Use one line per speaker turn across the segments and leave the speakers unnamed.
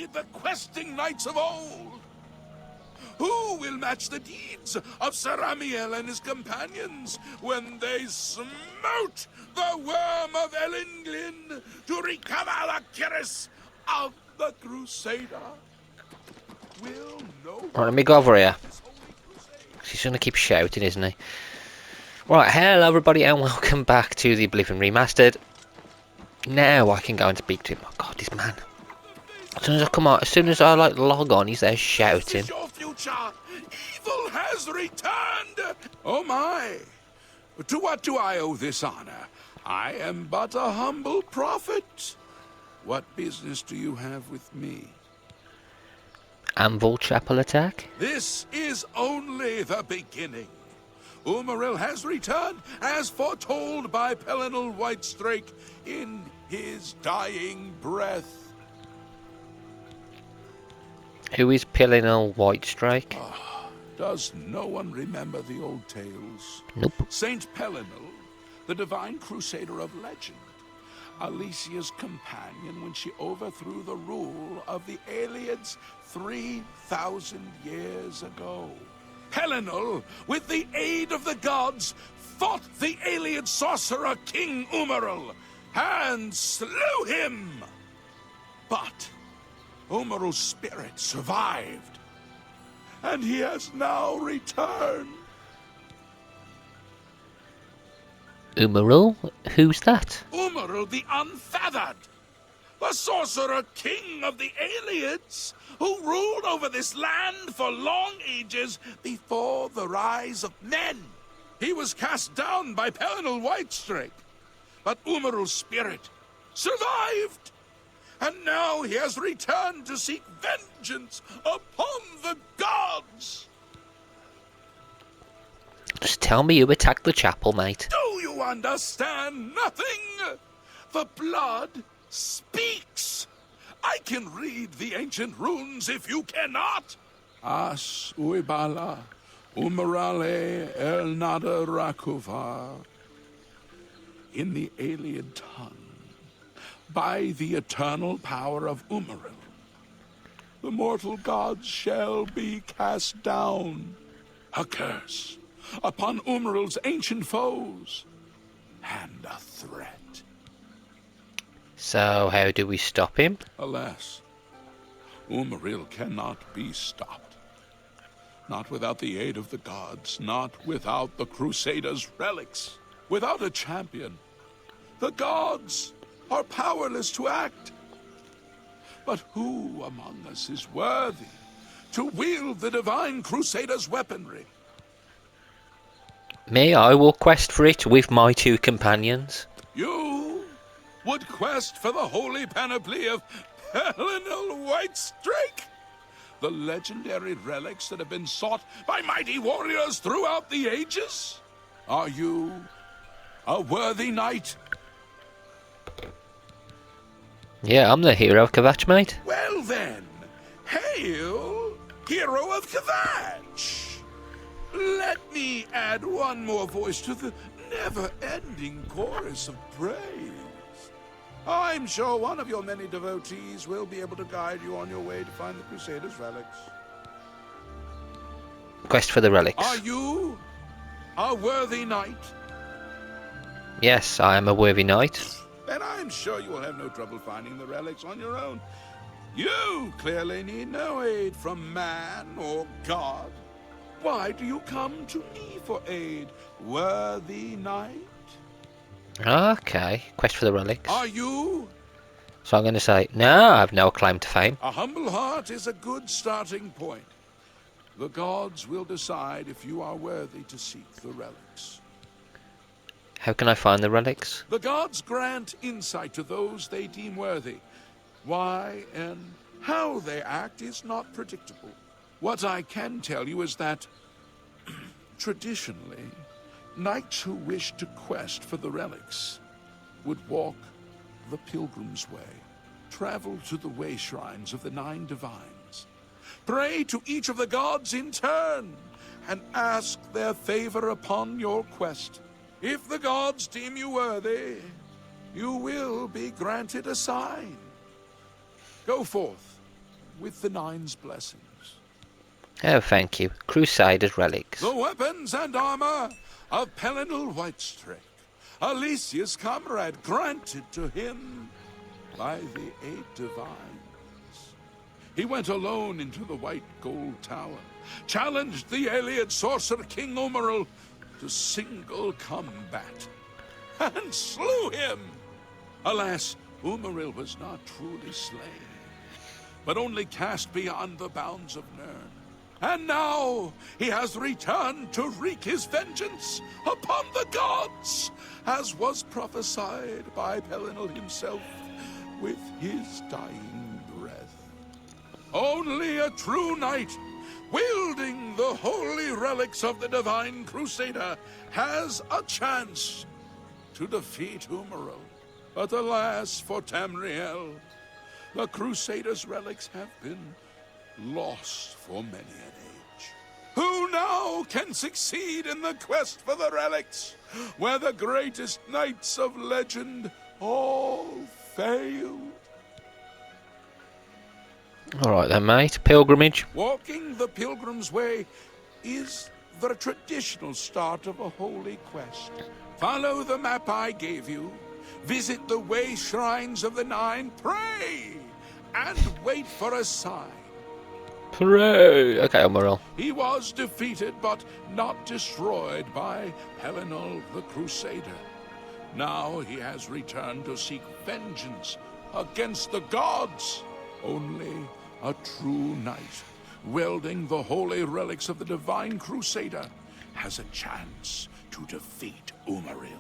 the questing knights of old? Who will match the deeds of Cyrodiil and his companions when they smote the worm of Elendil to recover the cuirass of the Crusader? Will no one...
Right, let me go over here. He's going to keep shouting, isn't he? Right, hello everybody and welcome back to the Oblivion Remastered. Now I can go and speak to him. Oh god, this man. As soon as I come on, as soon as I like log on, he's there shouting.
This is your future. Evil has returned. Oh my. To what do I owe this honor? I am but a humble prophet. What business do you have with me?
Anvil Chapel attack?
This is only the beginning. Ummaril has returned as foretold by Pelinal Whitestrake in his dying breath.
Who is Pelinal Whitestrake?
Does no one remember the old tales?
Nope.
Saint Pelinal, the divine crusader of legend, Alicia's companion when she overthrew the rule of the Aelids 3,000 years ago. Pelinal, with the aid of the gods, fought the Aelid sorcerer King Ummaril and slew him. But Ummaril's spirit survived, and he has now returned.
Ummaril? Who's that?
Ummaril the Unfeathered, the sorcerer king of the Aelids, who ruled over this land for long ages before the rise of men. He was cast down by Pelinal Whitestrake, but Ummaril's spirit survived, and now he has returned to seek vengeance upon the gods.
Just tell me who attacked the chapel, mate.
Do you understand nothing? The blood speaks. I can read the ancient runes if you cannot. As uibala, umarale el nada rakuva. In the Aeliad tongue, by the eternal power of Ummaril, the mortal gods shall be cast down. A curse upon Ummaril's ancient foes, and a threat.
So, how do we stop him?
Alas, Ummaril cannot be stopped. Not without the aid of the gods, not without the Crusaders' relics. Without a champion, the gods are powerless to act. But who among us is worthy to wield the divine Crusaders' weaponry?
Me, I will quest for it with my two companions.
You would quest for the holy panoply of Pelinal Whitestrake? The legendary relics that have been sought by mighty warriors throughout the ages? Are you a worthy knight?
Yeah, I'm the hero of Kvatch, mate.
Well then, hail, hero of Kvatch! Let me add one more voice to the never-ending chorus of praise. I'm sure one of your many devotees will be able to guide you on your way to find the Crusaders' relics.
Quest for the relics.
Are you a worthy knight?
Yes, I am a worthy knight.
Then I'm sure you will have no trouble finding the relics on your own. You clearly need no aid from man or god. Why do you come to me for aid, worthy knight?
Okay, quest for the relics.
Are you?
So I'm going to say, no, I have no claim to fame.
A humble heart is a good starting point. The gods will decide if you are worthy to seek the relics.
How can I find the relics?
The gods grant insight to those they deem worthy. Why and how they act is not predictable. What I can tell you is that, traditionally, knights who wished to quest for the relics would walk the pilgrim's way, travel to the way shrines of the 9 divines, pray to each of the gods in turn, and ask their favor upon your quest. If the gods deem you worthy, you will be granted a sign. Go forth with the Nine's blessings.
Oh, thank you. Crusaders' relics.
The weapons and armor of Pelinal Whitestrick, Alicia's comrade, granted to him by the 8 divines. He went alone into the White Gold Tower, challenged the Ayleid sorcerer King Umaril to single combat, and slew him. Alas, Umaril was not truly slain, but only cast beyond the bounds of Nirn. And now he has returned to wreak his vengeance upon the gods, as was prophesied by Pelinal himself with his dying breath. Only a true knight, wielding the holy relics of the Divine Crusader, has a chance to defeat Umaril. But alas for Tamriel, the Crusader's relics have been lost for many an age. Who now can succeed in the quest for the relics, where the greatest knights of legend all failed?
Alright then, mate. Pilgrimage.
Walking the Pilgrim's Way is the traditional start of a holy quest. Follow the map I gave you, visit the way shrines of the Nine, pray, and wait for a sign.
Hooray! Okay, Umaril.
He was defeated, but not destroyed by Pelinal the Crusader. Now he has returned to seek vengeance against the gods. Only a true knight, wielding the holy relics of the Divine Crusader, has a chance to defeat Umaril.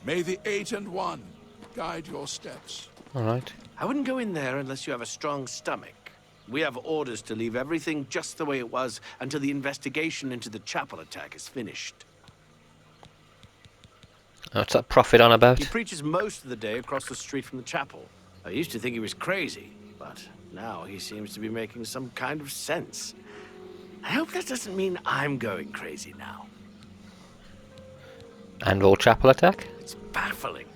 May the 8 and 1 guide your steps.
Alright.
I wouldn't go in there unless you have a strong stomach. We have orders to leave everything just the way it was until the investigation into the chapel attack is finished.
What's that prophet on about?
He preaches most of the day across the street from the chapel. I used to think he was crazy, but now he seems to be making some kind of sense. I hope that doesn't mean I'm going crazy now.
And all chapel attack?
It's baffling.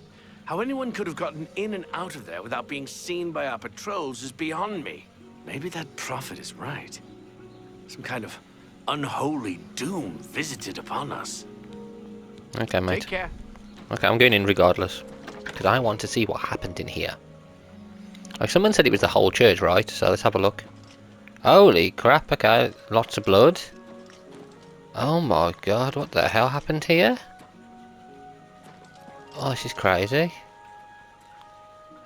How anyone could have gotten in and out of there without being seen by our patrols is beyond me. Maybe that prophet is right. Some kind of unholy doom visited upon us.
Okay, mate.
Take care.
Okay, I'm going in regardless. Because I want to see what happened in here. Like, someone said it was the whole church, right? So let's have a look. Holy crap, okay. Lots of blood. Oh my god, what the hell happened here? Oh, this is crazy.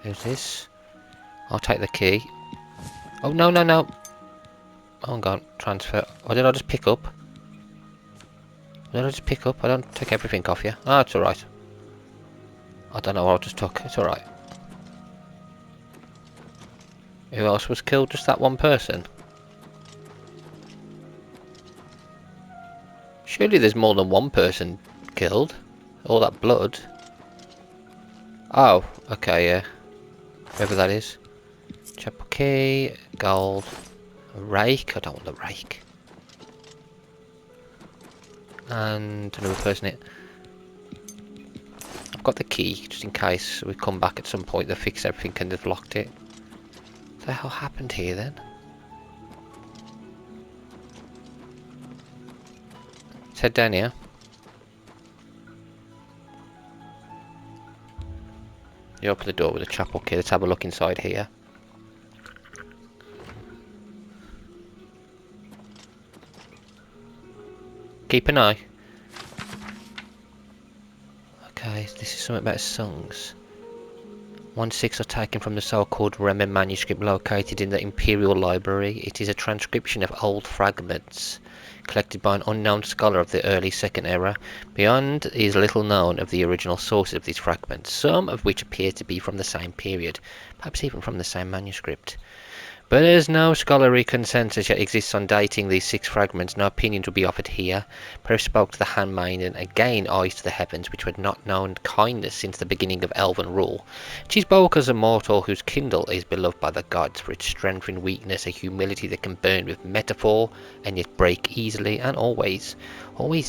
Who's this? I'll take the key. Oh, no, no, no. Oh, I'm going transfer. What did I just pick up? What did I just pick up? I don't take everything off you. Oh, it's alright. I don't know what I just took. It's alright. Who else was killed? Just that one person? Surely there's more than one person killed. All that blood. Oh, okay, yeah. Whoever that is. Chapel key, gold, a rake. I don't want the rake. And another person here. I've got the key just in case we come back at some point to fix everything and they've locked it. What the hell happened here then? Let's head down here. You open the door with a chapel key. Let's have a look inside here. Keep an eye. Okay, this is something about songs. 1/6 are taken from the so-called Remen manuscript located in the Imperial Library. It is a transcription of old fragments collected by an unknown scholar of the early Second Era. Beyond is little known of the original sources of these fragments, some of which appear to be from the same period, perhaps even from the same manuscript. But as no scholarly consensus yet exists on dating these 6 fragments, no opinions will be offered here. Perhaps spoke to the handmaiden, again eyes to the heavens, which had not known kindness since the beginning of elven rule. She spoke as a mortal whose kindle is beloved by the gods for its strength in weakness, a humility that can burn with metaphor and yet break easily, and always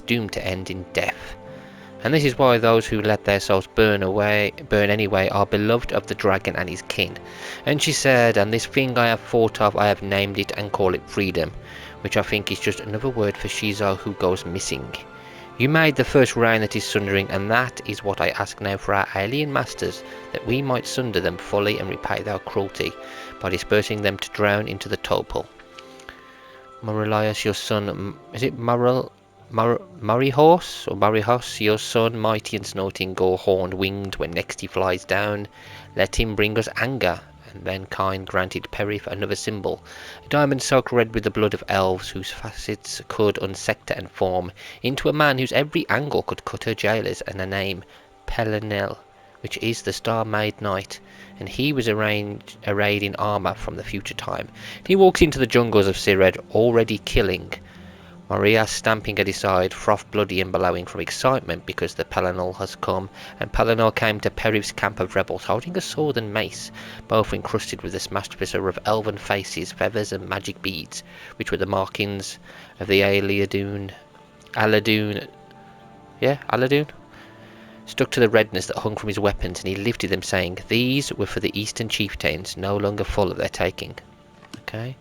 doomed to end in death. And this is why those who let their souls burn anyway are beloved of the dragon and his kin. And she said, and this thing I have thought of, I have named it and call it freedom, which I think is just another word for Shizar who goes missing. You made the first rain that is sundering, and that is what I ask now for our alien masters, that we might sunder them fully and repay their cruelty, by dispersing them to drown into the Topol. Morelias, your son, is it Marihorse or Marihos, your son, mighty and snorting, gore-horned, winged, when next he flies down, let him bring us anger. And then kind granted Perif another symbol, a diamond soaked red with the blood of elves, whose facets could unsector and form into a man whose every angle could cut her jailers, and a name, Pelanel, which is the star-made night. And he was arrayed in armour from the future time. He walks into the jungles of Sired, already killing. Maria stamping at his side, froth bloody and bellowing from excitement because the Pelanel has come, and Pelanel came to Periv's camp of rebels holding a sword and mace, both encrusted with the smashed viscera of elven faces, feathers and magic beads, which were the markings of the Aladoon, stuck to the redness that hung from his weapons, and he lifted them, saying, these were for the eastern chieftains, no longer full of their taking. Okay.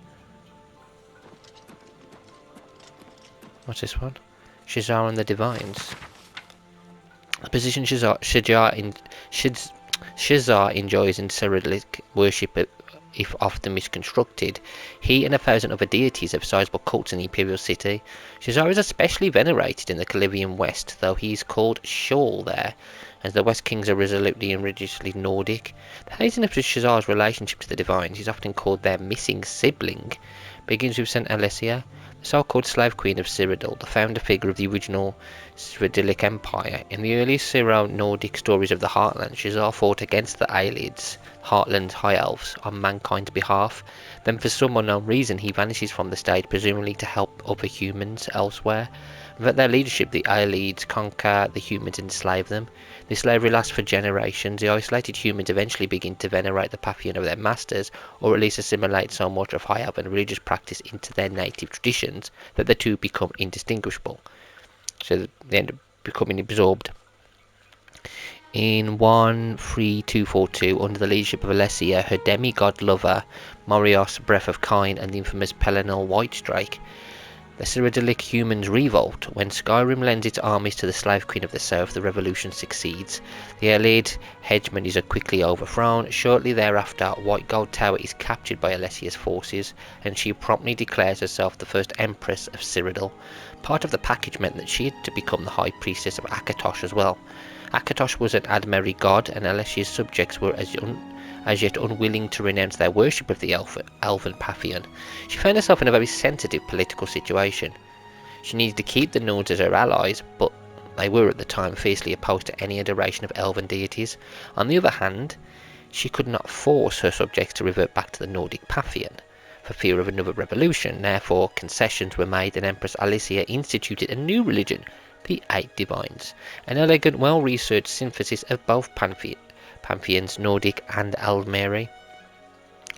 What's this one? Shizar and the Divines. The position Shizar enjoys in Cyrodiilic worship, if often misconstructed, he and 1,000 other deities have sizable cults in the Imperial City. Shizar is especially venerated in the Oblivion West, though he is called Shul there, as the West Kings are resolutely and religiously Nordic. The haziness of Shizar's relationship to the Divines is often called their missing sibling. Begins with St. Alessia, the so-called slave queen of Cyrodiil, the founder figure of the original Cyrodiilic Empire. In the early Syro-Nordic stories of the Heartland, Shizar fought against the Aelids, Heartland's High Elves, on mankind's behalf. Then for some unknown reason he vanishes from the stage, presumably to help other humans elsewhere. Without their leadership, the Aelids conquer the humans and enslave them. This slavery lasts for generations. The isolated humans eventually begin to venerate the pantheon of their masters, or at least assimilate so much of high elven religious practice into their native traditions that the two become indistinguishable. So they end up becoming absorbed. In 13242, under the leadership of Alessia, her demigod lover, Morios, Breath of Kine, and the infamous Pelanel Whitestrike, the Cyrodiilic humans revolt. When Skyrim lends its armies to the slave queen of the south, the revolution succeeds. The Aelid hegemon is quickly overthrown. Shortly thereafter, White Gold Tower is captured by Alessia's forces, and she promptly declares herself the first empress of Cyrodiil. Part of the package meant that she had to become the high priestess of Akatosh as well. Akatosh was an Admeri god, and Alessia's subjects were as yet unwilling to renounce their worship of the elven pantheon. She found herself in a very sensitive political situation. She needed to keep the Nords as her allies, but they were at the time fiercely opposed to any adoration of elven deities. On the other hand, she could not force her subjects to revert back to the Nordic pantheon, for fear of another revolution. Therefore, concessions were made, and Empress Alessia instituted a new religion, the Eight Divines, an elegant, well-researched synthesis of both pantheons, Nordic and Aldmeri.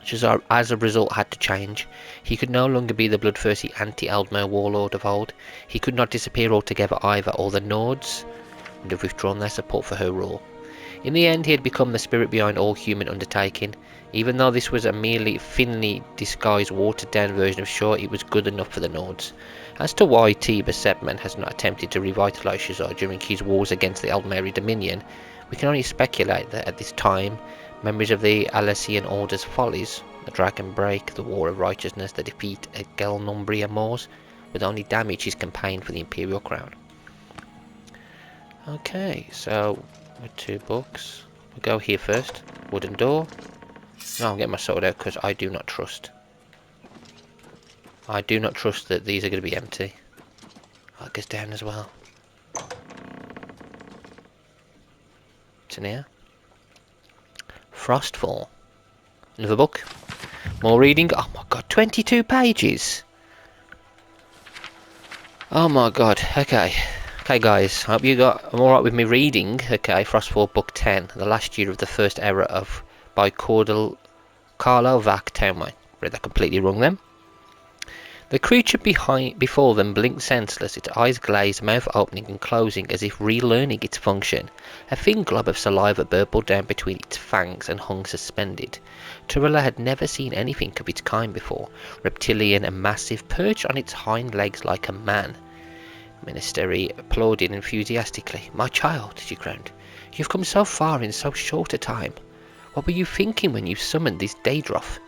Shizar, as a result, had to change. He could no longer be the bloodthirsty anti-Aldmer warlord of old. He could not disappear altogether either, or the Nords would have withdrawn their support for her rule. In the end, he had become the spirit behind all human undertaking. Even though this was a merely thinly disguised, watered-down version of Shor, it was good enough for the Nords. As to why Tiber Sepman has not attempted to revitalise Shizar during his wars against the Aldmeri Dominion, we can only speculate that at this time, memories of the Alessian Order's follies, the Dragon Break, the War of Righteousness, the defeat at Gelnumbria Moors, would only damage his campaign for the Imperial Crown. Okay, so with 2 books, we'll go here first. Wooden door. No, I'll get my sword out because I do not trust. I do not trust that these are going to be empty. That goes down as well. What's in here? Frostfall. Another book. More reading. Oh my god, 22 pages. Oh my god. Okay. Okay guys, I hope you got alright with me reading. Okay, Frostfall book 10. The last year of the first era of by Carlo Vac Townmine. Read that completely wrong then. The creature before them blinked senseless, its eyes glazed, mouth opening and closing as if relearning its function. A thin glob of saliva burbled down between its fangs and hung suspended. Tyrella had never seen anything of its kind before, reptilian and massive, perched on its hind legs like a man. Ministeri applauded enthusiastically. "My child," she groaned, "you've come so far in so short a time. What were you thinking when you summoned this Daedroth?"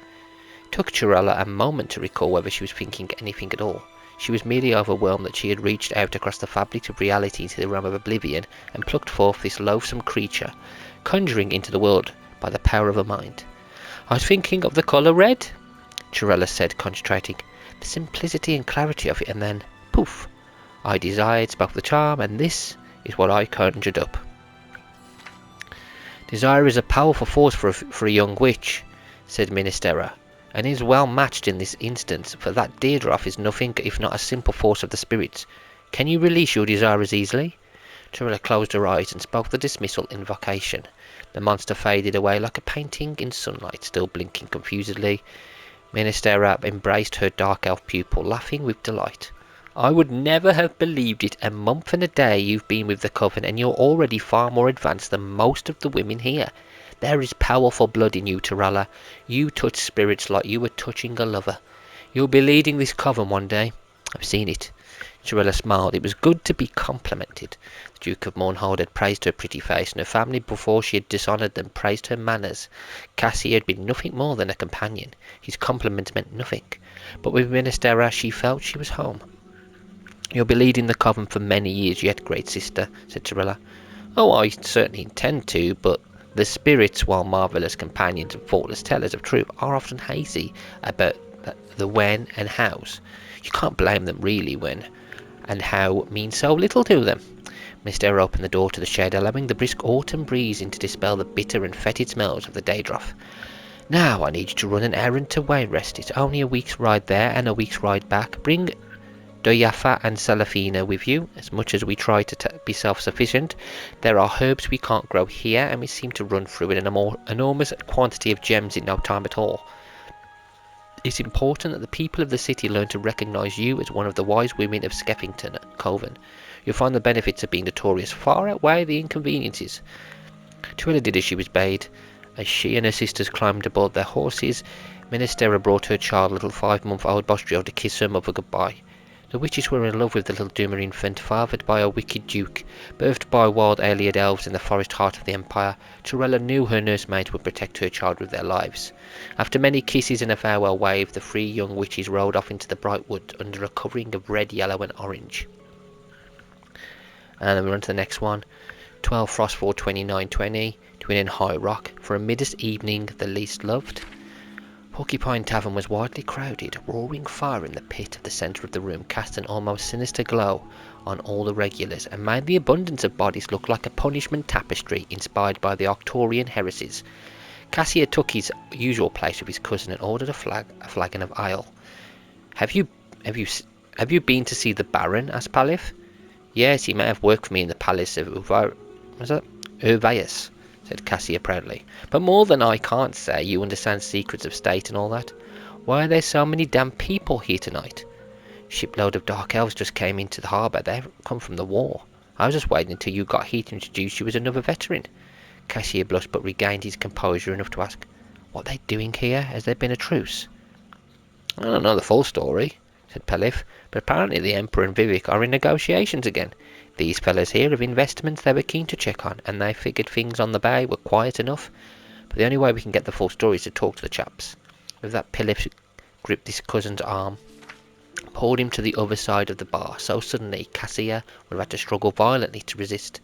It took Tyrella a moment to recall whether she was thinking anything at all. She was merely overwhelmed that she had reached out across the fabric of reality into the realm of Oblivion and plucked forth this loathsome creature, conjuring into the world by the power of her mind. "I was thinking of the colour red," Tyrella said, concentrating. "The simplicity and clarity of it, and then, poof! I desired, spoke the charm, and this is what I conjured up." "Desire is a powerful force for a young witch," said Ministera, "and is well matched in this instance, for that Daedroth is nothing if not a simple force of the spirits. Can you release your desire as easily?" Tyrella closed her eyes and spoke the dismissal invocation. The monster faded away like a painting in sunlight, still blinking confusedly. Ministera embraced her dark elf pupil, laughing with delight. "I would never have believed it. A month and a day you've been with the Coven, and you're already far more advanced than most of the women here. There is powerful blood in you, Tyrella. You touch spirits like you were touching a lover. You'll be leading this Coven one day. I've seen it." Tyrella smiled. It was good to be complimented. The Duke of Mournhold had praised her pretty face, and her family, before she had dishonoured them, praised her manners. Cassie had been nothing more than a companion. His compliment meant nothing. But with Ministera she felt she was home. "You'll be leading the Coven for many years yet, great sister," said Tyrella. "Oh, I certainly intend to, but the spirits, while marvellous companions and faultless tellers of truth, are often hazy about the when and hows. You can't blame them really. When and how means so little to them." Mr. opened the door to the shed, allowing the brisk autumn breeze in to dispel the bitter and fetid smells of the Daedroth. "Now I need you to run an errand to Wayrest. It's only a week's ride there and a week's ride back. Bring Doyafa and Salafina with you. As much as we try to be self-sufficient, there are herbs we can't grow here, and we seem to run through an enormous quantity of gems in no time at all. It's important that the people of the city learn to recognise you as one of the wise women of Skeffington Coven. You'll find the benefits of being notorious far outweigh the inconveniences." Tyrella did as she was bade. As she and her sisters climbed aboard their horses, Ministera brought her child, little 5-month-old Bostriel, to kiss her mother goodbye. The witches were in love with the little Doomer infant, fathered by a wicked duke, birthed by wild Ayleid elves in the forest heart of the Empire. Tyrella knew her nursemaid would protect her child with their lives. After many kisses and a farewell wave, the 3 young witches rode off into the bright wood under a covering of red, yellow and orange. And then we're on to the next one. 12 Frostfall 2920, Twin and High Rock. For a midst evening the least loved. Porcupine Tavern was widely crowded. Roaring fire in the pit of the centre of the room cast an almost sinister glow on all the regulars, and made the abundance of bodies look like a punishment tapestry inspired by the Arcturian heresies. Cassier took his usual place with his cousin and ordered a flagon of ale. Have you been to see the Baron?" asked Palif. "Yes, he may have worked for me in the palace of Urvaeus," said Cassia proudly. "But more than I can't say. You understand secrets of state and all that. Why are there so many damn people here tonight?" "Shipload of dark elves just came into the harbour. They've come from the war. I was just waiting until you got here to introduce you as another veteran." Cassia blushed, but regained his composure enough to ask, "What are they doing here? Has there been a truce?" "I don't know the full story," said Pelif, "but apparently the Emperor and Vivek are in negotiations again. These fellas here have investments they were keen to check on, and they figured things on the bay were quiet enough. But the only way we can get the full story is to talk to the chaps." With that, Pelif gripped his cousin's arm, pulled him to the other side of the bar. So suddenly Cassia would have had to struggle violently to resist.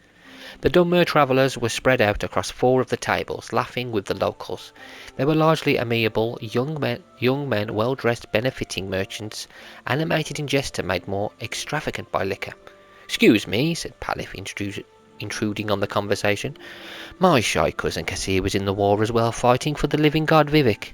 The Dunmer travellers were spread out across 4 of the tables, laughing with the locals. They were largely amiable, young men well-dressed benefiting merchants, animated in gesture made more extravagant by liquor. "Excuse me," said Palif, intruding on the conversation. "My shy cousin Cassia was in the war as well, fighting for the living god Vivek."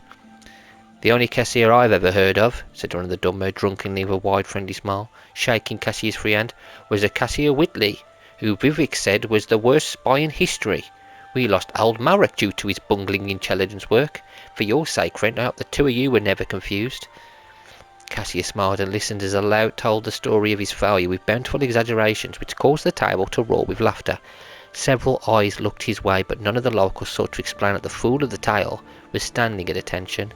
"The only Cassia I've ever heard of," said one of the Dunmer drunkenly with a wide friendly smile, shaking Cassia's free hand, "was a Cassia Whitley, who Vivek said was the worst spy in history. We lost old Marek due to his bungling intelligence work. For your sake, friend, I hope the 2 of you were never confused." Cassius smiled and listened as Aloud told the story of his failure with bountiful exaggerations which caused the table to roar with laughter. Several eyes looked his way, but none of the locals sought to explain that the fool of the tale was standing at attention.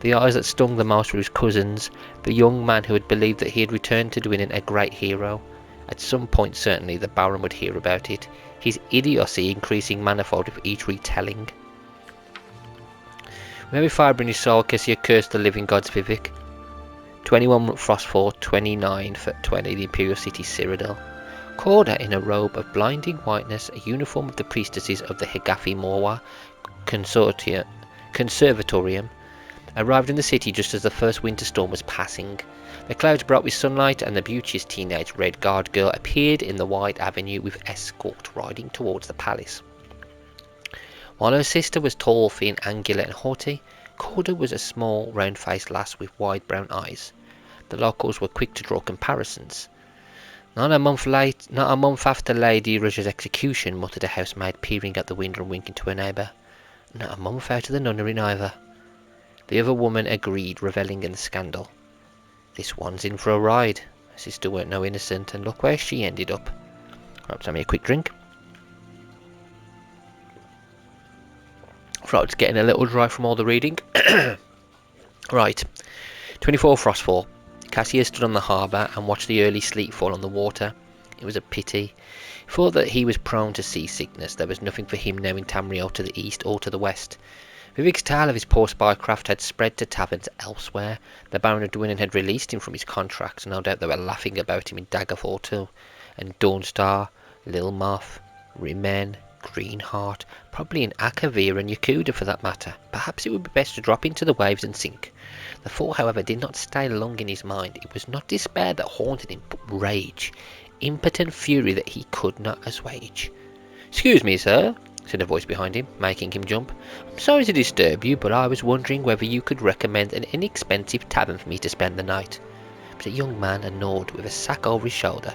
The eyes that stung the most were his cousins, the young man who had believed that he had returned to Dwinin a great hero. At some point certainly the Baron would hear about it, his idiocy increasing manifold with each retelling. With every fibre in his soul, Cassia cursed the living gods, Vivek. 21 Frostfall, 29 for 20, the Imperial City, Cyrodiil. Corda, in a robe of blinding whiteness, a uniform of the priestesses of the Hegafi Morwa Conservatorium, arrived in the city just as the first winter storm was passing. The clouds bright with sunlight, and the beauteous teenage red guard girl appeared in the wide avenue with escort riding towards the palace. While her sister was tall, thin, angular and haughty, Corda was a small, round-faced lass with wide brown eyes. The locals were quick to draw comparisons. Not a month after Lady Rush's execution, muttered a housemaid, peering out the window and winking to her neighbour. Not a month out of the nunnery neither. The other woman agreed, revelling in the scandal. This one's in for a ride. Her sister weren't no innocent, and look where she ended up. Perhaps have me a quick drink. Throat's getting a little dry from all the reading. Right. 24 Frostfall. Cassius stood on the harbour and watched the early sleet fall on the water. It was a pity. He thought that he was prone to seasickness. There was nothing for him now in Tamriel to the east or to the west. Vivik's tale of his poor spycraft had spread to taverns elsewhere. The Baron of Dwinin had released him from his contract, and no doubt they were laughing about him in Daggerfall too. And Dawnstar, Lilmoth, Rimen, Greenheart, probably in Akavir and Yakuda for that matter. Perhaps it would be best to drop into the waves and sink. The thought, however, did not stay long in his mind. It was not despair that haunted him, but rage, impotent fury that he could not assuage. "Excuse me, sir," said a voice behind him, making him jump. "I'm sorry to disturb you, but I was wondering whether you could recommend an inexpensive tavern for me to spend the night." It was a young man, a Nord, with a sack over his shoulder.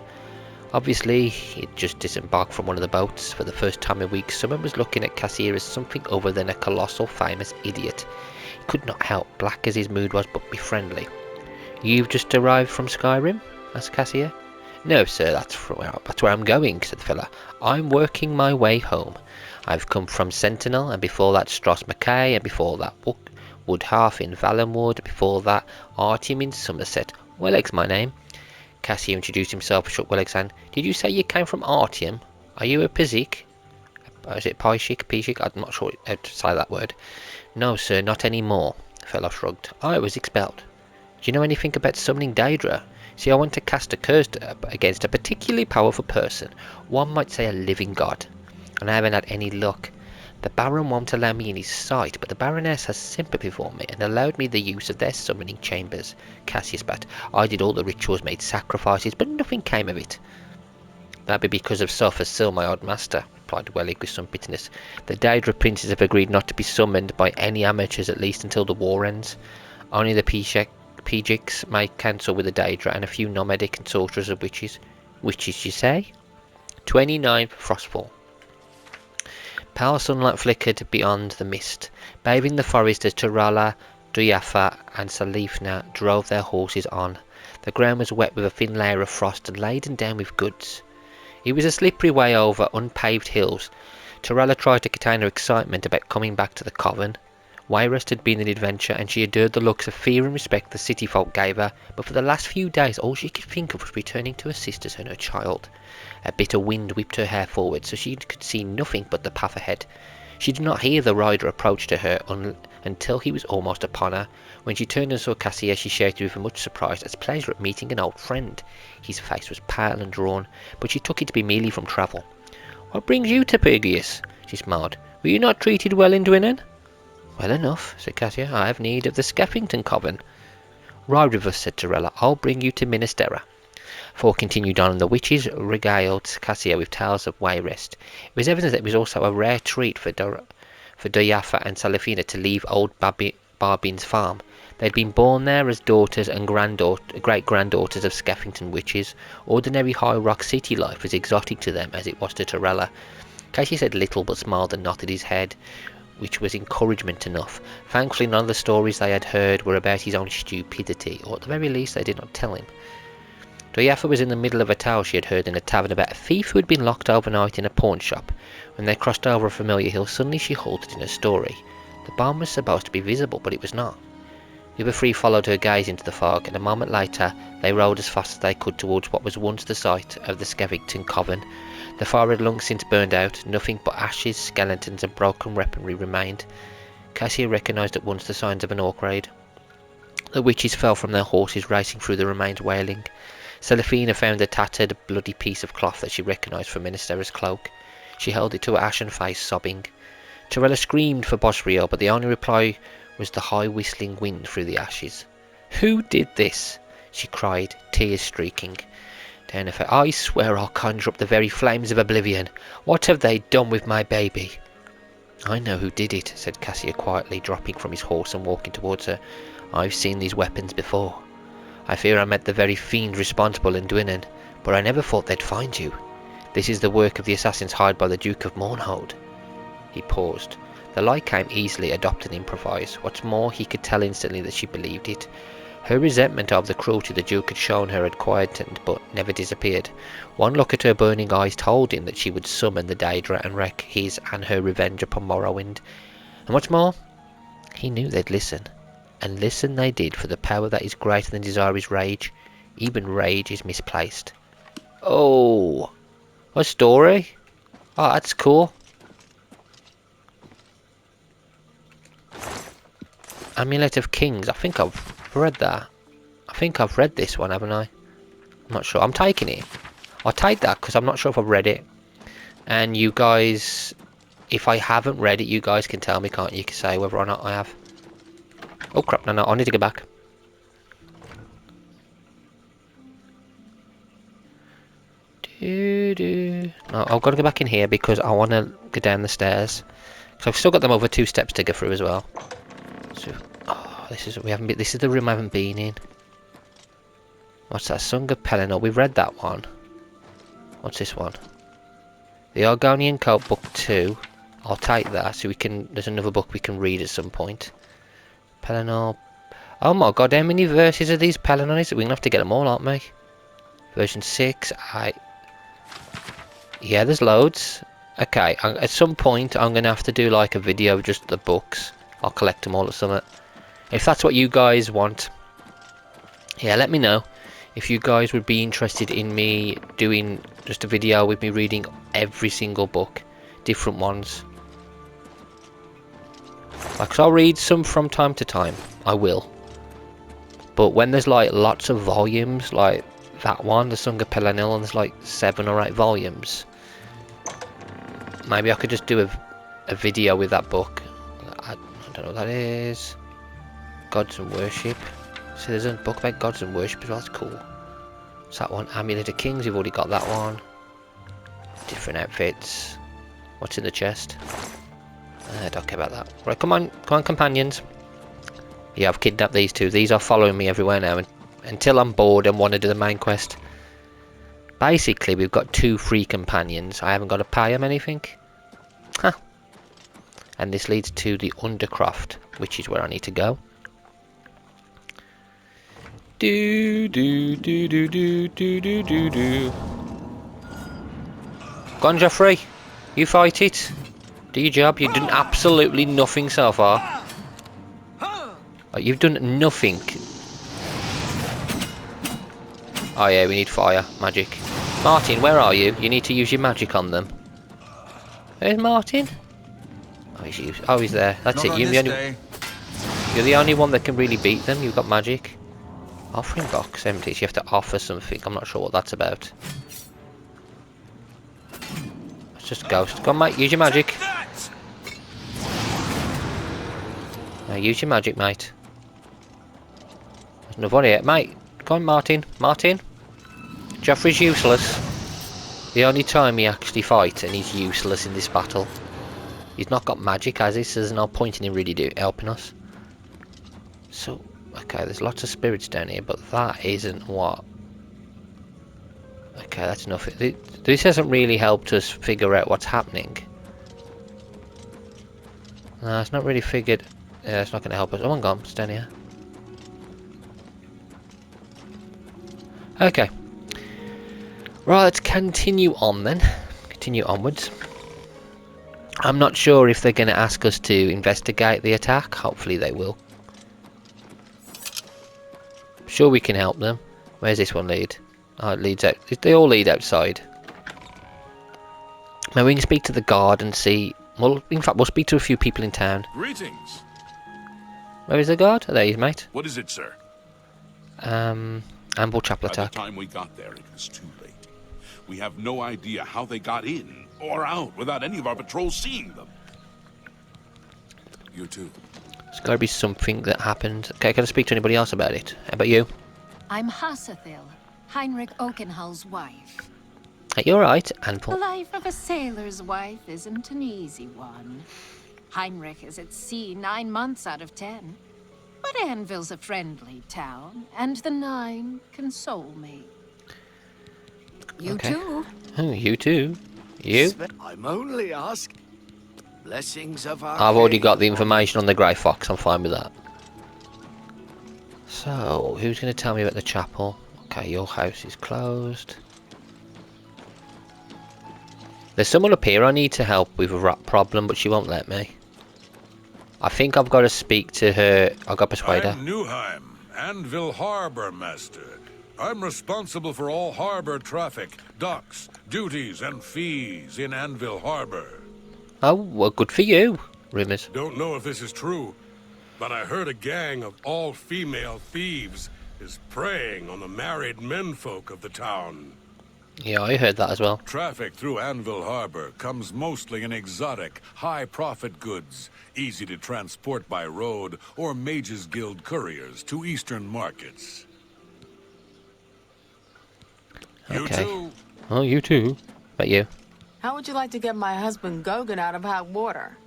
Obviously, he had just disembarked from one of the boats. For the first time in weeks, someone was looking at Cassier as something other than a colossal, famous idiot. He could not help, black as his mood was, but be friendly. "You've just arrived from Skyrim?" asked Cassier. "No, sir, that's where I'm going," said the fella. "I'm working my way home. I've come from Sentinel, and before that Stross Mackay, and before that Woodhalf in Valenwood, before that Artium in Somerset. Wellegg's my name." Cassier introduced himself, shook Wellegg's hand. "Did you say you came from Artium? Are you a Pizik? Is it Pishik? I'm not sure how to say that word." "No, sir, not anymore," the fellow shrugged. "I was expelled." "Do you know anything about summoning Daedra? See, I want to cast a curse against a particularly powerful person. One might say a living god. And I haven't had any luck. The Baron won't allow me in his sight, but the Baroness has sympathy for me and allowed me the use of their summoning chambers." Cassius spat. "I did all the rituals, made sacrifices, but nothing came of it." "That'd be because of Sulphur Sil, my odd master," replied Wellig with some bitterness. "The Daedra princes have agreed not to be summoned by any amateurs, at least until the war ends. Only the Pijiks may cancel with the Daedra, and a few nomadic and sorcerers of witches." "Witches, you say?" 29 Frostfall. Pale sunlight flickered beyond the mist, bathing the forest as Turala, Duyafa and Salifna drove their horses on. The ground was wet with a thin layer of frost and laden down with goods. It was a slippery way over unpaved hills. Turala tried to contain her excitement about coming back to the Coven. Wayrest had been an adventure, and she adored the looks of fear and respect the city folk gave her, but for the last few days all she could think of was returning to her sisters and her child. A bitter wind whipped her hair forward, so she could see nothing but the path ahead. She did not hear the rider approach to her until he was almost upon her. When she turned and saw Cassier, she shouted with much surprise as pleasure at meeting an old friend. His face was pale and drawn, but she took it to be merely from travel. "What brings you to Pergius?" she smiled. "Were you not treated well in Dwinin?" "Well enough," said Cassier. "I have need of the Skeffington Coven." "Ride with us," said Turella. "I'll bring you to Ministera." Four continued on, and the witches regaled Cassier with tales of Wayrest. It was evident that it was also a rare treat for Doyafa and Salafina to leave old Barbin's farm. They had been born there as daughters and great-granddaughters of Skeffington witches. Ordinary high rock city life was exotic to them as it was to Turella. Cassier said little but smiled and nodded his head. which was encouragement enough. Thankfully none of the stories they had heard were about his own stupidity, or at the very least they did not tell him. Doyafa was in the middle of a tale she had heard in a tavern about a thief who had been locked overnight in a pawn shop. When they crossed over a familiar hill, suddenly she halted in her story. The barn was supposed to be visible, but it was not. The other three followed her gaze into the fog, and a moment later they rode as fast as they could towards what was once the site of the Skevington Coven. The fire had long since burned out. Nothing but ashes, skeletons and broken weaponry remained. Cassia recognised at once the signs of an orc raid. The witches fell from their horses, racing through the remains wailing. Celefina found a tattered, bloody piece of cloth that she recognised from Ministera's cloak. She held it to her ashen face, sobbing. Torella screamed for Bosriel, but the only reply was the high whistling wind through the ashes. "Who did this?" she cried, tears streaking down her face. "I swear I'll conjure up the very flames of Oblivion. What have they done with my baby?" "I know who did it," said Cassia quietly, dropping from his horse and walking towards her. "I've seen these weapons before. I fear I met the very fiend responsible in Dwinnen, but I never thought they'd find you. This is the work of the assassins hired by the Duke of Mournhold." He paused. The lie came easily, adopt and improvise. What's more, he could tell instantly that she believed it. Her resentment of the cruelty the Duke had shown her had quietened, but never disappeared. One look at her burning eyes told him that she would summon the Daedra and wreak his and her revenge upon Morrowind. And what's more, he knew they'd listen. And listen they did, for the power that is greater than desire is rage. Even rage is misplaced. Oh, a story? Oh, that's cool. Amulet of Kings. I think I've read that. I think I've read this one, haven't I? I'm not sure. I'm taking it. I'll take that because I'm not sure if I've read it. And you guys, if I haven't read it, you guys can tell me, can't you? You can say whether or not I have. Oh crap, no, I need to go back. No, I've got to go back in here because I want to go down the stairs. So I've still got them over 2 steps to go through as well. So, oh, this is the room I haven't been in. What's that? Song of Pelennor. We've read that one. What's this one? The Argonian Cult Book 2. I'll take that. So we can. There's another book we can read at some point. Pelennor. Oh my god, how many verses are these Pelennor? We're gonna have to get them all, aren't we? Version 6. Yeah, there's loads. Okay, at some point I'm gonna have to do like a video of just the books. I'll collect them all at summit. If that's what you guys want, yeah, let me know. If you guys would be interested in me doing just a video with me reading every single book, different ones. Like, 'cause I'll read some from time to time. I will. But when there's like lots of volumes, like that one, the Song of Pelennor, and there's like 7 or 8 volumes, maybe I could just do a video with that book. I don't know what that is. Gods and Worship. So there's a book about Gods and Worship as well. That's cool. What's that one? Amulet of Kings. We've already got that one. Different outfits. What's in the chest? I don't care about that. Right, come on, companions. Yeah, I've kidnapped these two. These are following me everywhere now, until I'm bored and want to do the main quest. Basically, we've got 2 free companions. I haven't got to pay them anything. Huh. And this leads to the Undercroft, which is where I need to go. Do do do do do do do do do. Go on, Geoffrey. You fight it. Do your job. You've done absolutely nothing so far. Oh, you've done nothing. Oh yeah, we need fire. Magic. Martin, where are you? You need to use your magic on them. Where's Martin? Oh, he's there. That's it. You're the only one that can really beat them. You've got magic. Offering box empty. So you have to offer something. I'm not sure what that's about. It's just a ghost. Go on, mate. Use your magic. Now use your magic, mate. There's another one here. Mate, go on, Martin. Martin. Geoffrey's useless. The only time he actually fights, and he's useless in this battle. He's not got magic, has he? So there's no point in him really helping us. So, okay, there's lots of spirits down here, but that isn't what... Okay, that's nothing. This hasn't really helped us figure out what's happening. No, it's not really figured. Yeah, it's not going to help us. Oh, hang on, it's down here. Okay. Right, let's continue on then. Continue onwards. I'm not sure if they're going to ask us to investigate the attack. Hopefully they will. I'm sure we can help them. Where's this one lead? Oh, it leads out. They all lead outside. Now we can speak to the guard and see. Well, in fact, we'll speak to a few people in town.
Greetings.
Where is the guard? Oh, there he is, mate.
What is it, sir?
Amble chapel
By
attack.
the time we got there, it was too late. We have no idea how they got in or out without any of our patrols seeing them. You too.
There's got to be something that happened. Okay, can I speak to anybody else about it? How about you?
I'm Hassathil, Heinrich Oakenhull's wife.
Are you alright,
The
Anvil?
life of a sailor's wife isn't an easy one. Heinrich is at sea 9 months out of 10. But Anvil's a friendly town, and the 9 console me. You
Okay.
too.
Oh, you too. You?
I'm only asking. Blessings of our
I've already
king.
got the information on the Grey Fox. I'm fine with that. So, who's going to tell me about the chapel? Okay, your house is closed. There's someone up here I need to help with a rat problem, but she won't let me. I think I've got to speak to her. I've got to persuade her.
I'm Newheim, Anvil Harbor Master. I'm responsible for all harbor traffic, docks, duties, and fees in Anvil Harbor.
Oh, well, good for you, Rimmers.
Don't know if this is true, but I heard a gang of all-female thieves is preying on the married menfolk of the town.
Yeah, I heard that as well.
Traffic through Anvil Harbor comes mostly in exotic, high-profit goods, easy to transport by road or Mages Guild couriers to eastern markets. You
Okay.
too.
Oh, you too. But you?
How would you like to get my husband Gogan out of hot water?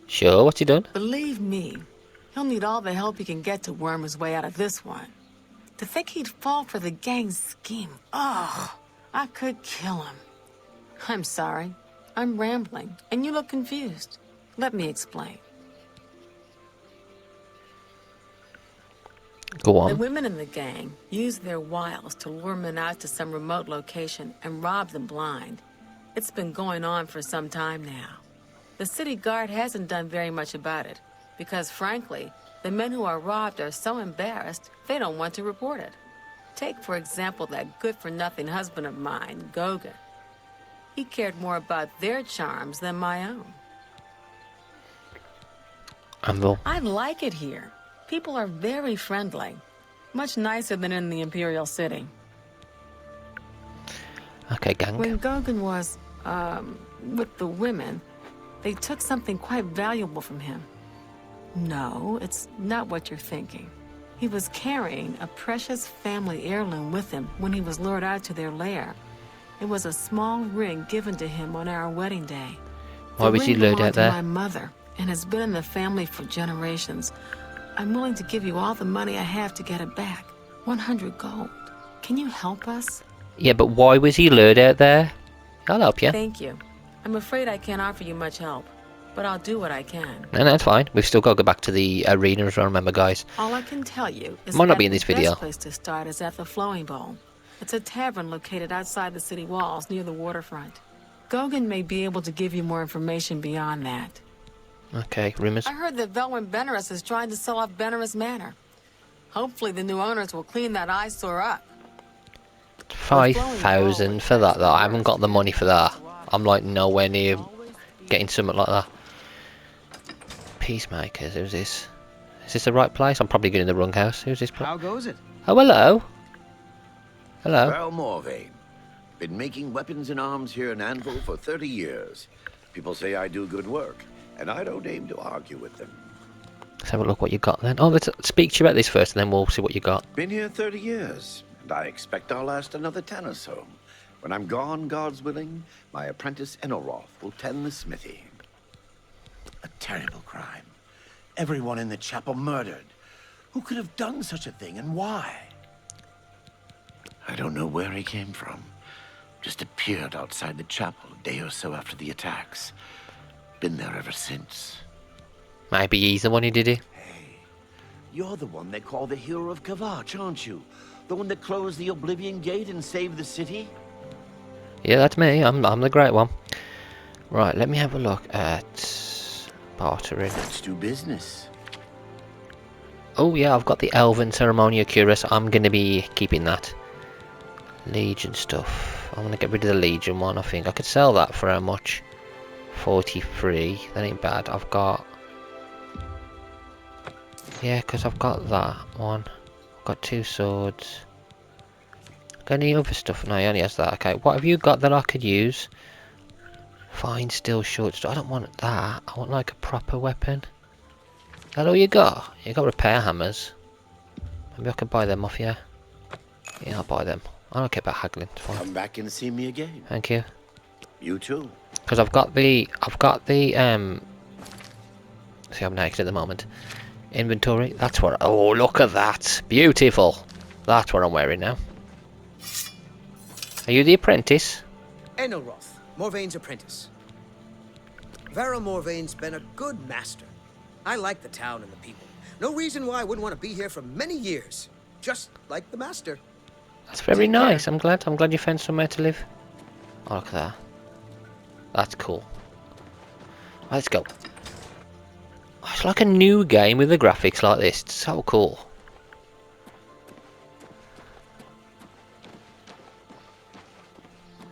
Sure, what's he done?
Believe me, he'll need all the help he can get to worm his way out of this one. To think he'd fall for the gang's scheme. Oh, I could kill him. I'm sorry. I'm rambling, and you look confused. Let me explain.
Go
The
on.
women in the gang use their wiles to lure men out to some remote location and rob them blind. It's been going on for some time now. The city guard hasn't done very much about it, because frankly, the men who are robbed are so embarrassed they don't want to report it. Take, for example, that good-for-nothing husband of mine, Gogan. He cared more about their charms than my own.
Anvil.
I like it here. People are very friendly. Much nicer than in the Imperial City.
Okay, gang.
When Gogan was, with the women, they took something quite valuable from him. No, it's not what you're thinking. He was carrying a precious family heirloom with him when he was lured out to their lair. It was a small ring given to him on our wedding day.
Why was he
ring
lured
belonged
out
to
there?
my mother and has been in the family for generations. I'm willing to give you all the money I have to get it back. 100 gold. Can you help us?
Yeah, but why was he lured out there? I'll help you.
Thank you. I'm afraid I can't offer you much help, but I'll do what I can.
No, it's fine. We've still got to go back to the arena as well, remember, guys.
All I can tell you is
Might not
that
be in this
the
video.
best place to start is at the Flowing Bowl. It's a tavern located outside the city walls near the waterfront. Gogan may be able to give you more information beyond that.
Okay, rumours.
I heard that Velwyn Benaris is trying to sell off Benaris Manor. Hopefully the new owners will clean that eyesore up.
5,000 for that, though. I haven't got the money for that. I'm like nowhere near getting something like that. Peacemakers, who's this? Is this the right place? I'm probably going in the wrong house. Who's this?
How goes it?
Oh, hello. Hello.
Val Morvain. Been making weapons and arms here in Anvil for 30 years. People say I do good work, and I don't aim to argue with them.
Let's have a look what you got then. Oh, let's speak to you about this first, and then we'll see what you got.
Been here 30 years, and I expect I'll last another 10 or so. When I'm gone, God's willing, my apprentice Enelroth will tend the smithy. A terrible crime. Everyone in the chapel murdered. Who could have done such a thing, and why? I don't know where he came from. Just appeared outside the chapel a day or so after the attacks. been there ever since.
Maybe he's the one who did it.
Hey, you're the one they call the hero of Kavach, aren't you? The one that closed the Oblivion Gate and saved the city?
Yeah, that's me. I'm the great one. Right, let me have a look at bartering.
Let's do business.
Oh yeah, I've got the Elven Ceremonial Cuirass. I'm going to be keeping that. Legion stuff. I'm going to get rid of the Legion one, I think. I could sell that for how much? 43. That ain't bad. I've got... Yeah, because I've got that one. I've got 2 swords. Got any other stuff? No, he only has that. Okay, what have you got that I could use? Fine steel short sword. I don't want that. I want like a proper weapon. Is that all you got? You got repair hammers. Maybe I could buy them off you. Yeah, I'll buy them. I don't care about haggling. It's fine.
Come back and see me again.
Thank you.
You too.
Because I've got the see, I'm naked at the moment. Inventory. That's what. Oh, look at that. Beautiful. That's what I'm wearing now. Are you the apprentice?
Enelroth, Morvaine's apprentice. Varel Morvaine's been a good master. I like the town and the people. No reason why I wouldn't want to be here for many years. Just like the master.
That's very nice. I'm glad you found somewhere to live. Oh, look at that. That's cool. Let's go. Oh, it's like a new game with the graphics like this. It's so cool.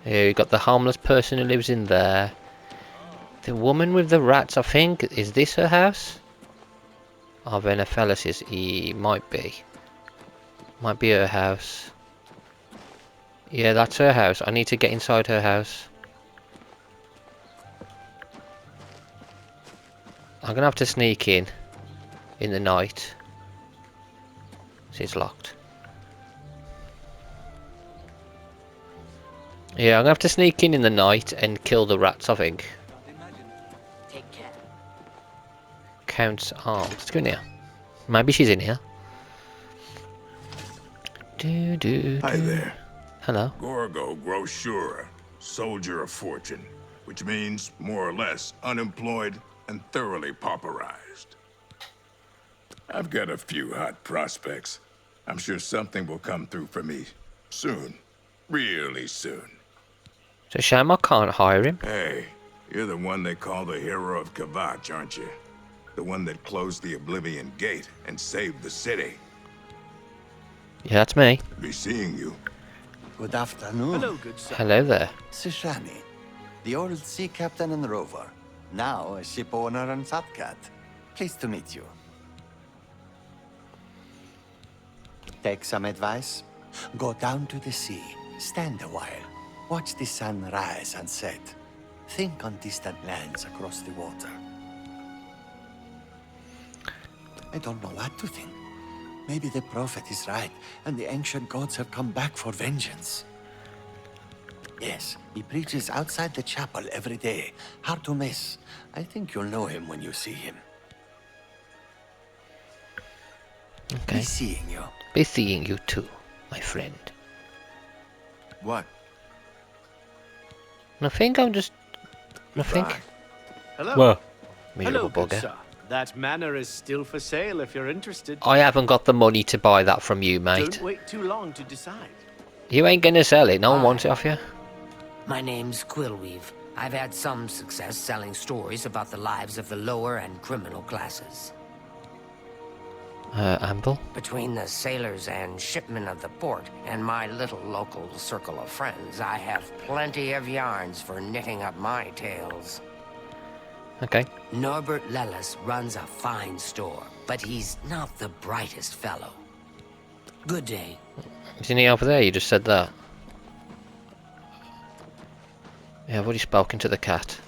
Here you got the homeless person who lives in there. The woman with the rats, I think. Is this her house? Oh, Venephalis, he might be. Might be her house. Yeah, that's her house. I need to get inside her house. I'm gonna have to sneak in the night. See, it's locked. Yeah, I'm gonna have to sneak in the night and kill the rats, I think.
Take care.
Count's arms. Let's go in here. Maybe she's in here.
Hi there.
Hello.
Gorgo Grosura, soldier of fortune, which means more or less unemployed and thoroughly pauperized. I've got a few hot prospects. I'm sure something will come through for me soon. Really soon.
It's a shame I can't hire him.
Hey, you're the one they call the hero of Kavach, aren't you? The one that closed the Oblivion Gate and saved the city.
Yeah, that's me.
Be seeing you.
Good afternoon.
Hello, good sir.
Hello there.
Sishani, the old sea captain and rover. Now a ship owner and fat cat. Pleased to meet you. Take some advice. Go down to the sea. Stand a while. Watch the sun rise and set. Think on distant lands across the water. I don't know what to think. Maybe the prophet is right, and the ancient gods have come back for vengeance. Yes, he preaches outside the chapel every day. Hard to miss. I think you'll know him when you see him.
Okay.
Be seeing you.
Be seeing you too, my friend.
What?
Nothing, I'm just... Nothing.
Hello.
Whoa.
Hello,
Miserable
good
bugger.
sir. That manor is still for sale if you're interested.
I haven't got the money to buy that from you, mate.
Don't wait too long to decide.
You ain't gonna sell it. No one wants it off you.
My name's Quillweave. I've had some success selling stories about the lives of the lower and criminal classes.
Amble?
Between the sailors and shipmen of the port and my little local circle of friends, I have plenty of yarns for knitting up my tales.
Okay.
Norbert Lellis runs a fine store, but he's not the brightest fellow. Good day.
Isn't he over there? You just said that. Yeah, I've already spoken to the cat.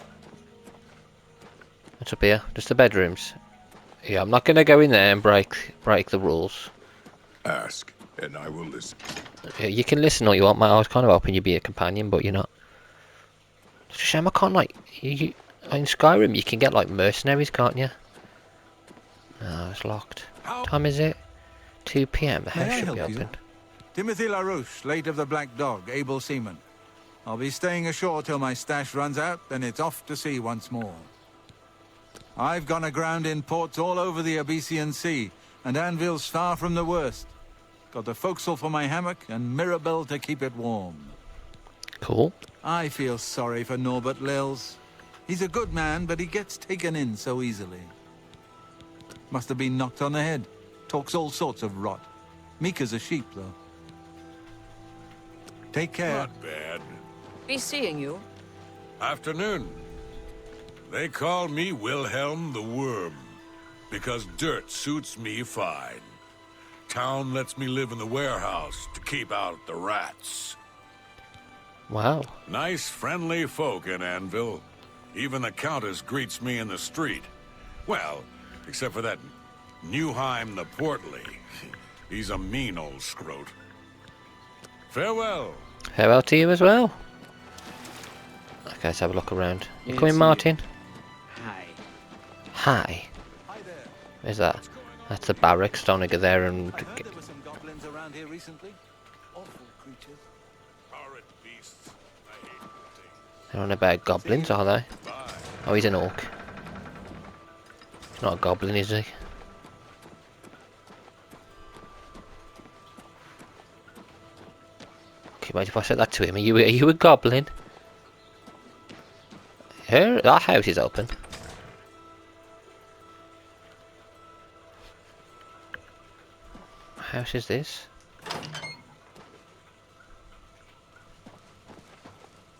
What's up here? Just the bedrooms. Yeah, I'm not gonna go in there and break the rules.
Ask, and I will listen.
Yeah, you can listen all you want, mate. I was kind of hoping you'd be a companion, but you're not. It's a shame I can't, like... in Skyrim, you can get, like, mercenaries, can't you? No, it's locked. What time is it? 2 PM. The house should be open.
Timothy LaRouche, late of the Black Dog, able seaman. I'll be staying ashore till my stash runs out, then it's off to sea once more. I've gone aground in ports all over the Abyssinian Sea, and Anvil's far from the worst. Got the forecastle for my hammock and Mirabelle to keep it warm.
Cool.
I feel sorry for Norbert Lils. He's a good man, but he gets taken in so easily. Must have been knocked on the head. Talks all sorts of rot. Meek as a sheep, though. Take care.
Not bad.
Be seeing you.
Afternoon. They call me Wilhelm the Worm, because dirt suits me fine. Town lets me live in the warehouse to keep out the rats.
Wow.
Nice, friendly folk in Anvil. Even the Countess greets me in the street. Well, except for that Newheim the Portly. He's a mean old scrote. Farewell.
Farewell to you as well. Okay, let's have a look around. You coming, Martin?
Hi.
Hi.
Hi there.
Where's that? That's the barracks. Don't go there and...
I heard there were some goblins around here recently. Awful creatures.
Horrid beasts. I hate things.
They're on about goblins, are they? Oh, he's an orc. He's not a goblin, is he? Okay, wait, if I said that to him, are you a goblin? Here, that house is open. What house is this?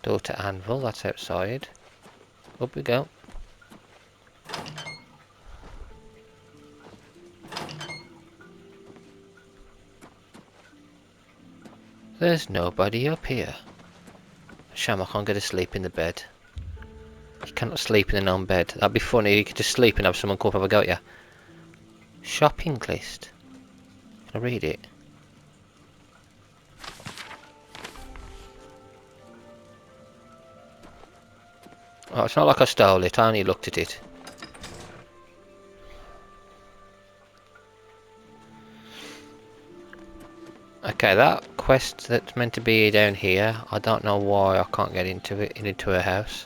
Door to Anvil, that's outside. Up we go. There's nobody up here. Shame I can't get to sleep in the bed. You cannot sleep in an own bed. That'd be funny, you could just sleep and have someone come up and have a go at you. Shopping list. Can I read it? Oh, it's not like I stole it, I only looked at it. Okay, that quest that's meant to be down here, I don't know why I can't get into it, into a house.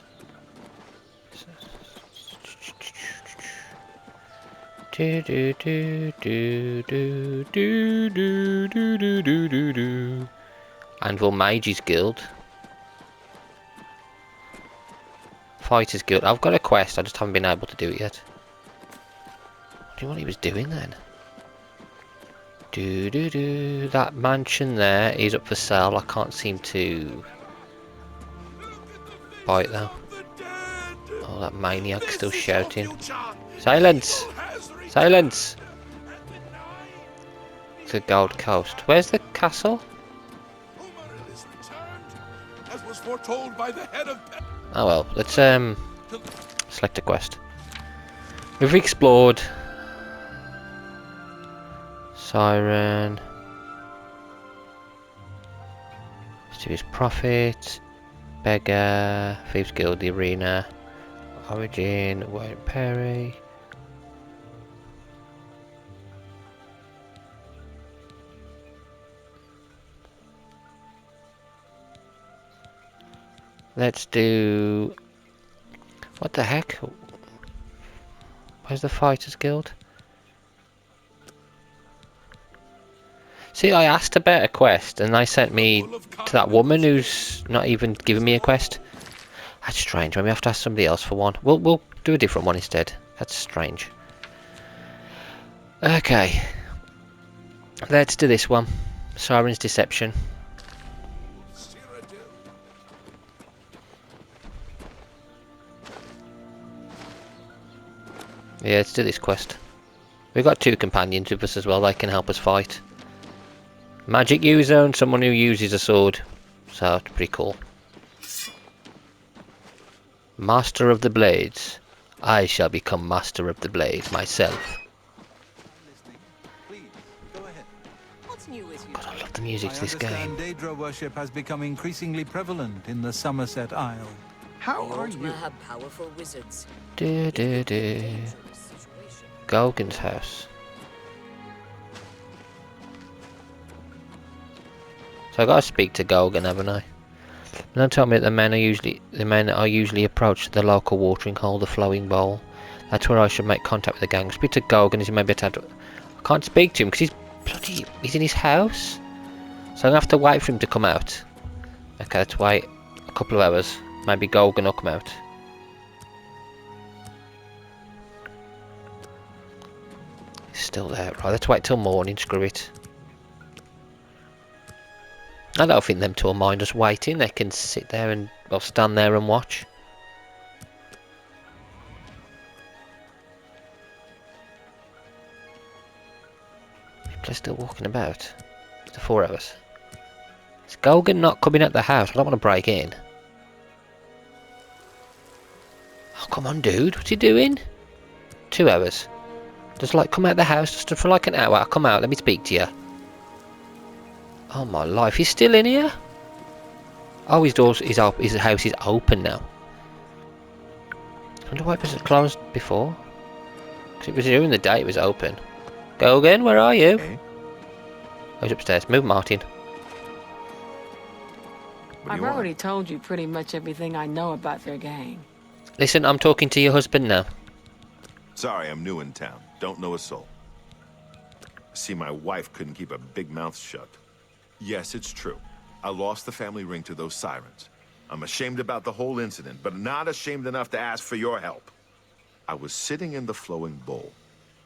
Do do do do do do do do do do do do. Anvil Mages Guild. Fighters Guild. I've got a quest, I just haven't been able to do it yet. What do you want he was doing then? Do do do. That mansion there is up for sale. I can't seem to buy it though. Oh, that maniac's still shouting. Silence! Silence! It's a Gold Coast. Where's the castle?
As was foretold by the head of...
Oh well, let's select a quest. We've explored Siren, Mysterious Prophet, Beggar, Thieves Guild, the Arena, Origin, White Perry. Let's do... What the heck? Where's the Fighters Guild? See, I asked about a quest and they sent me to that woman who's not even giving me a quest. That's strange. Maybe I have to ask somebody else for one. We'll do a different one instead. That's strange. Okay. Let's do this one. Siren's Deception. Yeah, let's do this quest. We've got two companions with us as well, they can help us fight. Magic user and someone who uses a sword. So, it's pretty cool. Master of the Blades. I shall become Master of the Blades myself. God, I love the music to this game.
I understand Daedra worship has become increasingly prevalent in the Somerset Isle.
How are you?
Have powerful wizards.
Do do do. Golgan's house. So I gotta speak to Golgan, haven't I? Don't tell me that the men are usually approach the local watering hole, the flowing bowl. That's where I should make contact with the gang. Speak to Gogan as he may be attached. I can't speak to him because he's in his house. So I'm gonna have to wait for him to come out. Okay, let's wait a couple of hours. Maybe Gogan will come out. He's still there. Right, let's wait till morning, screw it. I don't think them two will mind us waiting. They can sit there and, well, stand there and watch. People are still walking about. After 4 hours. Is Gogan not coming at the house? I don't want to break in. Oh, come on, dude. What's he doing? 2 hours. Just like come out the house just for like an hour. Come out, let me speak to you. Oh my life, he's still in here? Oh, his house is open now. I wonder why it was closed before. Because it was during the day it was open. Gogan, where are you?
Hey.
Oh, he's upstairs. Move, Martin.
I've already told you pretty much everything I know about their gang.
Listen, I'm talking to your husband now.
Sorry, I'm new in town. Don't know a soul. See, my wife couldn't keep a big mouth shut. Yes, it's true. I lost the family ring to those sirens. I'm ashamed about the whole incident, but not ashamed enough to ask for your help. I was sitting in the flowing bowl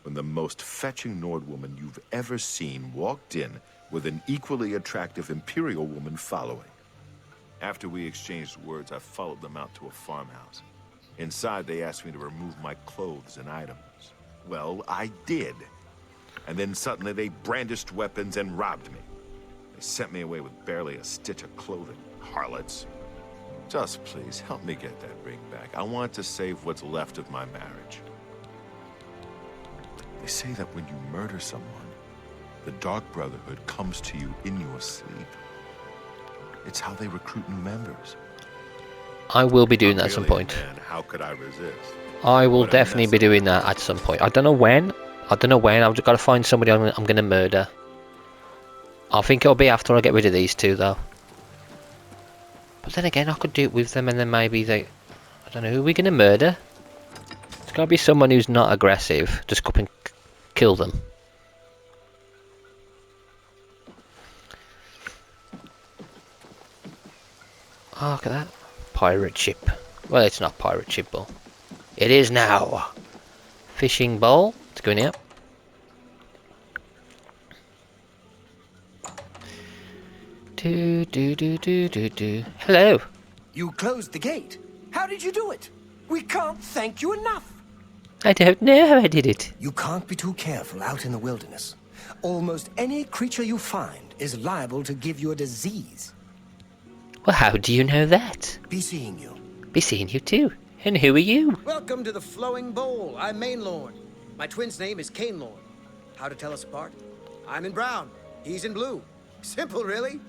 when the most fetching Nord woman you've ever seen walked in with an equally attractive Imperial woman following. After we exchanged words, I followed them out to a farmhouse. Inside, they asked me to remove my clothes and items. Well, I did. And then suddenly they brandished weapons and robbed me. They sent me away with barely a stitch of clothing. Harlots. Just please, help me get that ring back. I want to save what's left of my marriage. They say that when you murder someone, the Dark Brotherhood comes to you in your sleep. It's how they recruit new members.
I will be doing that at some point.
Man, how could I resist?
I will definitely be doing that at some point. I don't know when. I've just got to find somebody I'm going to murder. I think it'll be after I get rid of these two, though. But then again, I could do it with them, and then maybe they... I don't know, who are we going to murder? It's got to be someone who's not aggressive. Just go up and kill them. Oh, look at that. Pirate ship. Well, it's not pirate ship, but it is now. Fishing bowl. It's going up. Do do do do do do. Hello.
You closed the gate. How did you do it? We can't thank you enough.
I don't know how I did it.
You can't be too careful out in the wilderness. Almost any creature you find is liable to give you a disease.
Well, how do you know that?
Be seeing you.
Be seeing you too. And who are you?
Welcome to the Flowing Bowl. I'm Mainlorn. My twin's name is Cainlorn. How to tell us apart? I'm in brown. He's in blue. Simple, really.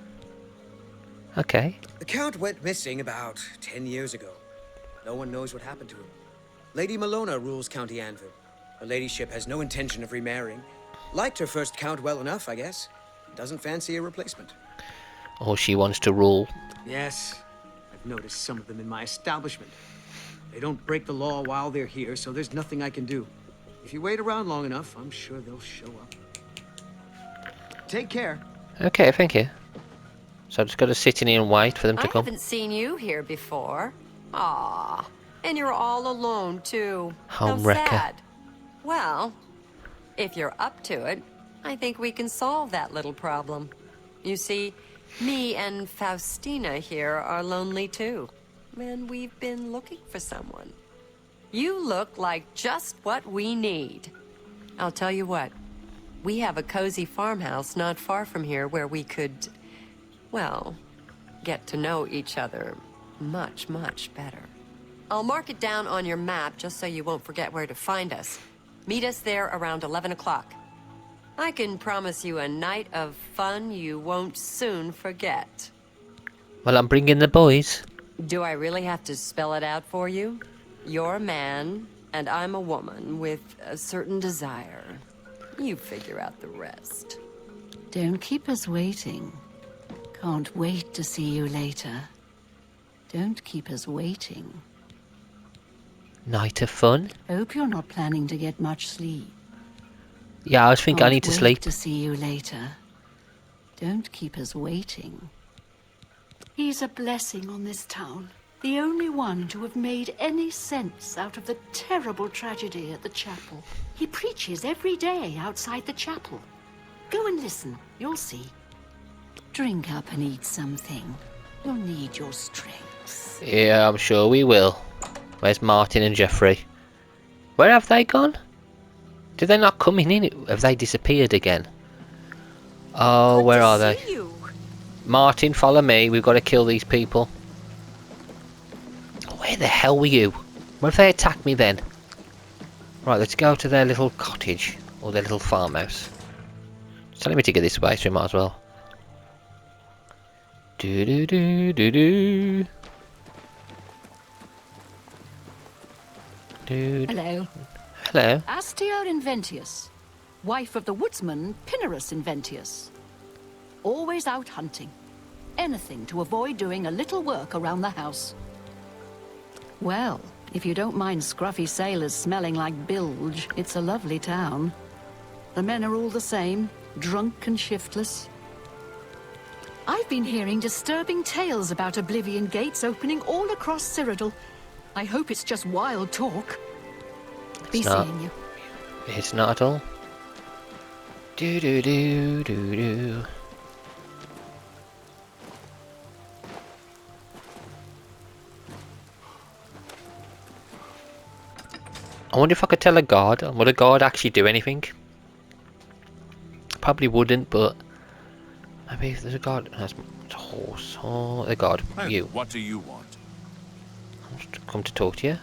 Okay.
The Count went missing about 10 years ago. No one knows what happened to him. Lady Malona rules County Anvil. Her ladyship has no intention of remarrying. Liked her first Count well enough, I guess. Doesn't fancy a replacement.
Or she wants to rule.
Yes, I've noticed some of them in my establishment. They don't break the law while they're here, so there's nothing I can do. If you wait around long enough, I'm sure they'll show up. Take care.
Okay, thank you. So I just got to sit in here and wait for them to
I
come.
haven't seen you here before. Ah, and you're all alone too. How
Homewrecker.
sad. Well, if you're up to it, I think we can solve that little problem. You see, me and Faustina here are lonely too, and we've been looking for someone. You look like just what we need. I'll tell you what, we have a cozy farmhouse not far from here where we could, well, get to know each other much, much better. I'll mark it down on your map just so you won't forget where to find us. Meet us there around 11 o'clock. I can promise you a night of fun you won't soon forget.
Well, I'm bringing the boys.
Do I really have to spell it out for you? You're a man, and I'm a woman with a certain desire. You figure out the rest.
Don't keep us waiting. Can't wait to see you later.
Don't keep us waiting.
Night of fun?
Hope you're not planning to get much sleep.
Yeah, I was thinking I need to
Can't
sleep.
wait to see you later. Don't keep us waiting. He's a blessing on this town. The only one to have made any sense out of the terrible tragedy at the chapel. He preaches every day outside the chapel. Go and listen, you'll see. Drink up and eat something. You'll need your strength.
Yeah, I'm sure we will. Where's Martin and Jeffrey? Where have they gone? Did they not come in? Have they disappeared again? Oh, where are they? Martin, follow me. We've got to kill these people. Where the hell were you? What if they attack me then? Right, let's go to their little cottage. Or their little farmhouse. It's telling me to get this way, so we might as well. Do do do do do.
Hello.
Hello.
Astia Inventius, wife of the woodsman Pinnerus Inventius. Always out hunting. Anything to avoid doing a little work around the house. Well, if you don't mind scruffy sailors smelling like bilge, it's a lovely town. The men are all the same, drunk and shiftless. I've been hearing disturbing tales about Oblivion Gates opening all across Cyrodiil. I hope it's just wild talk. Be seeing you.
It's not at all. Do do do do do. I wonder if I could tell a guard. Would a guard actually do anything? Probably wouldn't, but maybe if there's a guard has a horse. Oh, the guard. You.
What do you want?
I've come to talk to you.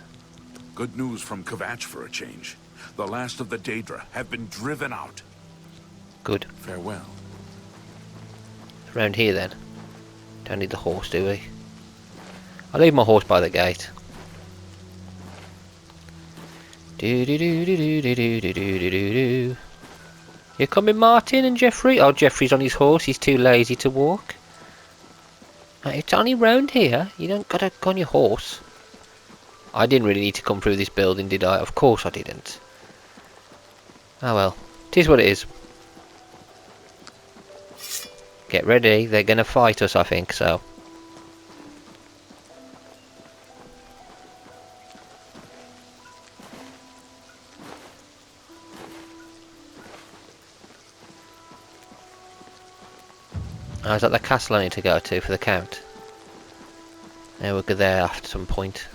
Good news from Kvatch for a change. The last of the Daedra have been driven out.
Good.
Farewell.
Around here then. Don't need the horse, do we? I'll leave my horse by the gate. Do do do do do do do do do do do. You coming, Martin and Jeffrey? Oh, Jeffrey's on his horse. He's too lazy to walk. It's only round here. You don't gotta go on your horse. I didn't really need to come through this building, did I? Of course I didn't. Oh well. It is what it is. Get ready. They're gonna fight us, I think, so. Oh, is that the castle I need to go to for the count? Yeah, we'll go there after some point.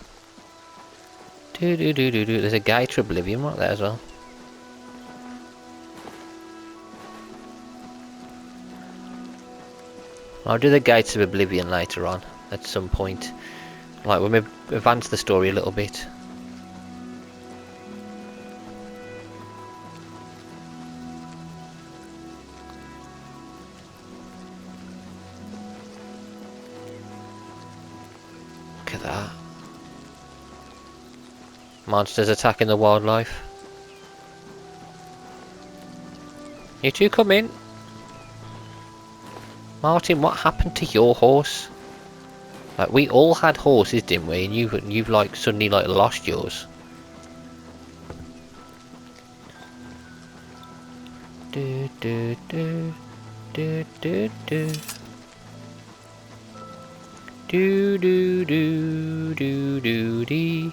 Do do do do do. There's a gate to Oblivion right there as well. I'll do the gates of Oblivion later on at some point. Like when we advance the story a little bit. Look at that. Monsters attacking the wildlife. You two come in. Martin, what happened to your horse? Like we all had horses, didn't we? And you've like suddenly like lost yours. Do do do do do do. Do do do do do dee.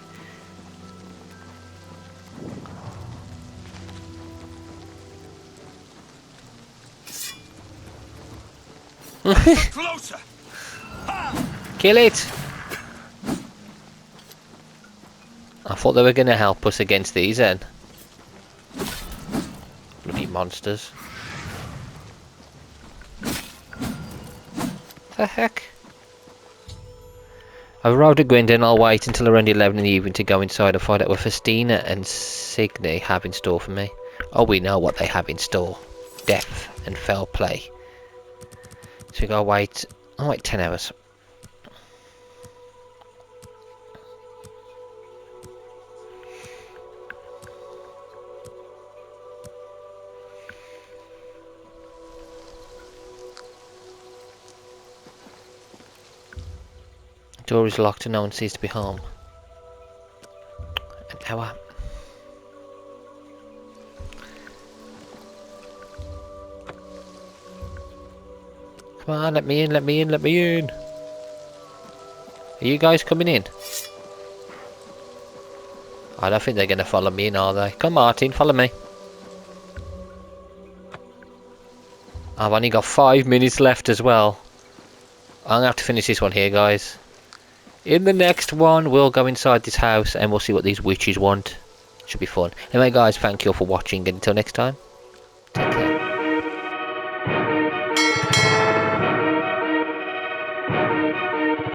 Closer.
Kill it! I thought they were going to help us against these then. Bloody monsters. The heck? I've arrived at Gwyn, I'll wait until around 11 in the evening to go inside and find out what Faustina and Signy have in store for me. Oh, we know what they have in store. Death and foul play. So we gotta wait. I'll wait 10 hours. Door is locked and no one seems to be home. An hour. Come on, let me in, let me in, let me in. Are you guys coming in? I don't think they're going to follow me in, are they? Come Martin, follow me. I've only got 5 minutes left as well. I'm going to have to finish this one here, guys. In the next one, we'll go inside this house and we'll see what these witches want. Should be fun. Anyway, guys, thank you all for watching and until next time.